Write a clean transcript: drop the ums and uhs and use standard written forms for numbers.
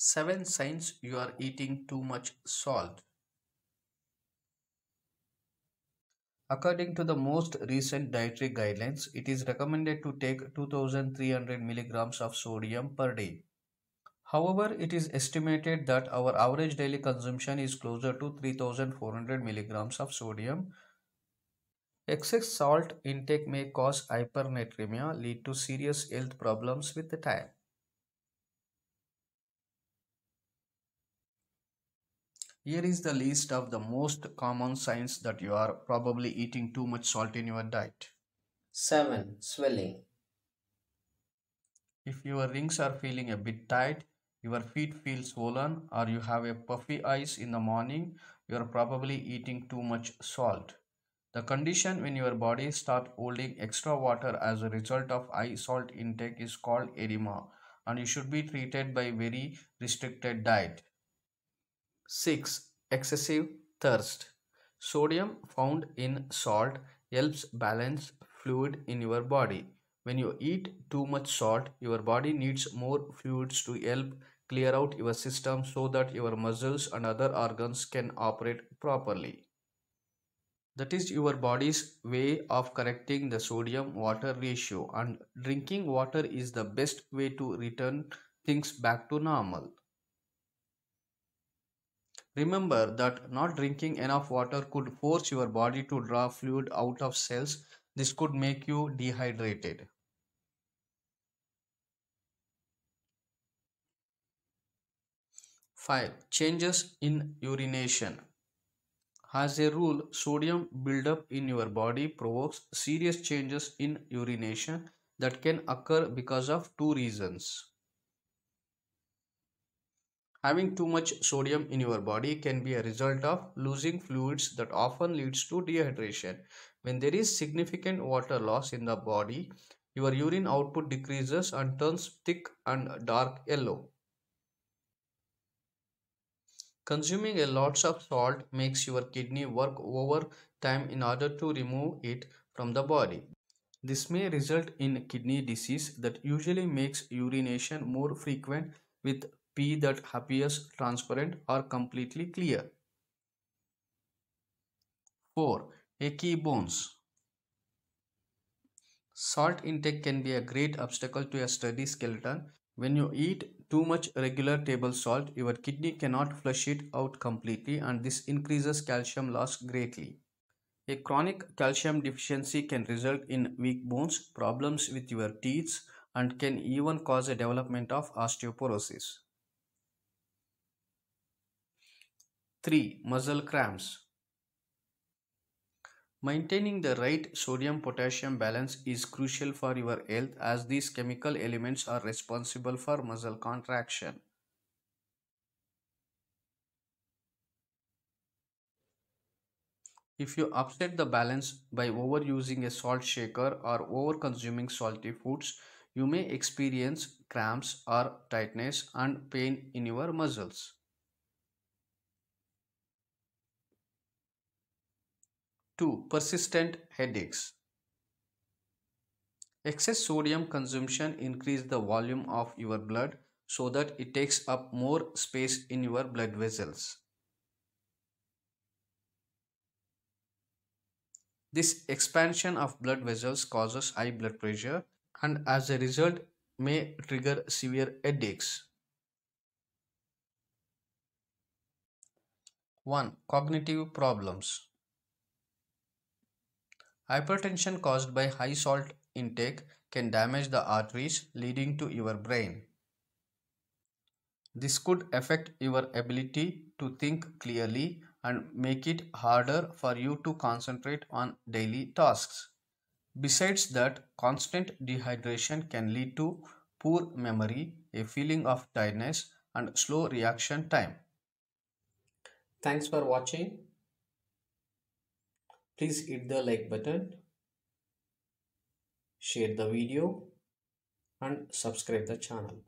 7 signs you are eating too much salt. According to the most recent dietary guidelines, it is recommended to take 2300 milligrams of sodium per day. However, it is estimated that our average daily consumption is closer to 3400 milligrams of sodium. Excess salt intake may cause hypernatremia, lead to serious health problems with the time. Here is the list of the most common signs that you are probably eating too much salt in your diet. 7. Swelling. If your rings are feeling a bit tight, your feet feel swollen, or you have a puffy eyes in the morning, you are probably eating too much salt. The condition when your body starts holding extra water as a result of high salt intake is called edema, and you should be treated by very restricted diet. 6. Excessive thirst. Sodium found in salt helps balance fluid in your body. When you eat too much salt, your body needs more fluids to help clear out your system so that your muscles and other organs can operate properly. That is your body's way of correcting the sodium water ratio, and drinking water is the best way to return things back to normal. Remember that not drinking enough water could force your body to draw fluid out of cells. This could make you dehydrated. 5. Changes in urination. As a rule, sodium buildup in your body provokes serious changes in urination that can occur because of two reasons. Having too much sodium in your body can be a result of losing fluids that often leads to dehydration. When there is significant water loss in the body, your urine output decreases and turns thick and dark yellow. Consuming a lot of salt makes your kidney work over time in order to remove it from the body. This may result in kidney disease that usually makes urination more frequent with pee that appears transparent or completely clear. 4. Achy bones. Salt intake can be a great obstacle to a steady skeleton. When you eat too much regular table salt, your kidney cannot flush it out completely, and this increases calcium loss greatly. A chronic calcium deficiency can result in weak bones, problems with your teeth, and can even cause a development of osteoporosis. 3. Muscle cramps. Maintaining the right sodium potassium balance is crucial for your health as these chemical elements are responsible for muscle contraction. If you upset the balance by overusing a salt shaker or over consuming salty foods, you may experience cramps or tightness and pain in your muscles. 2. Persistent headaches. Excess sodium consumption increases the volume of your blood so that it takes up more space in your blood vessels. This expansion of blood vessels causes high blood pressure and as a result may trigger severe headaches. 1. Cognitive problems. Hypertension caused by high salt intake can damage the arteries leading to your brain. This could affect your ability to think clearly and make it harder for you to concentrate on daily tasks. Besides that, constant dehydration can lead to poor memory, a feeling of tiredness, and slow reaction time. Thanks for watching. Please hit the like button, share the video, and subscribe the channel.